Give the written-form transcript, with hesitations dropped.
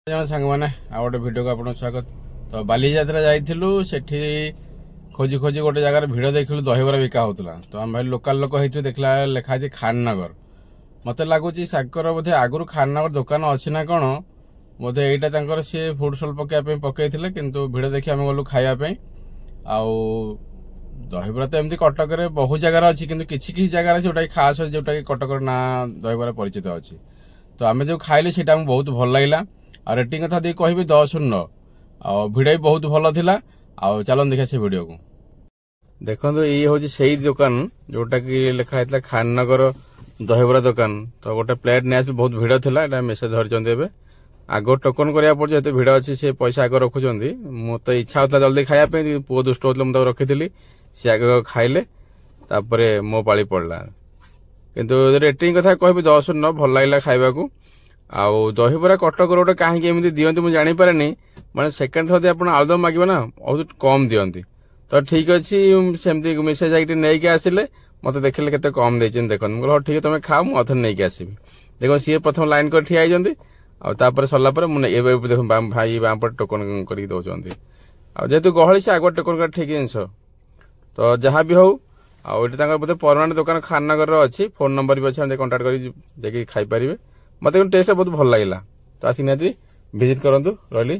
जन सांग मैंने आ गए भिड को आप स्वागत। तो बालीजात्रा जाइलु सेठी खोजी खोजी गोटे जगार भिड़ देखिलु दहीबरा बिका होता। तो आम भाई लोकाल लोक हो देखला लेखा है खाननगर। मत लगुच सागर बोधे आगुरी खाननगर दुकान अच्छी ना कौन बोधे यहाँ सी फुड स्टल पकड़ापी पकई कि भिड़ देखी आम गलु खावाई। आउ दहीबरा तो एमती कटक बहुत जगार अच्छी कि किसी जगार जोटा खास अच्छे जोटा कि कटक ना दहीबरा परिचित अच्छी। तो आम जो खाइलु से बहुत भल लगा। आ रेटिंग कथा दी कह 10 ରୁ 9। आ भिड़ भी बहुत भल थिला। आ चलन देखा से वीडियो को देखो। ये हूँ से दुकान जोटा कि लिखाई खाननगर दहीबरा दुकान। तो गोटे प्लेट नहीं बहुत भिड़ था मेसेज धरते आग टोकन करा पड़े जो भिड़ अच्छी से पैसा आग रखुंट। मत इच्छा होता जल्दी खायापी पुओ दुष्ट होता मुझे रखी सी आग खाइले मो पाली पड़ला। किंतु रेटिंग कथा कह 10 ରୁ 9 भल लगा खाइबा को। आउ दहीबरा कटक रोड कहीं एमती दिखती मुझे जापर मैं सेकेंड थर आप आलुदम मागे ना बहुत कम दिखती। तो ठीक अच्छे सेमती मेसेज आई नहीं आसिले मत देखिले केते कम देते देख मुझे ठीक है तुम खाओ मुझे नहीं आसबि। देखो सी प्रथम लाइन कर ठिया होती सरला देख भाई बापर टोकन कर दौरान जेहेतु गहली से आग टोकन कर ठीक जिनस। तो जहाँ भी हूँ आते बोधे परमानेंट दुकान खाननगर अच्छी फोन नंबर भी अच्छे कंटाक्ट कर खाई पारे। मत टेस्ट बहुत भल लगा। तो आसिक निहाती विजिट करूँ रही।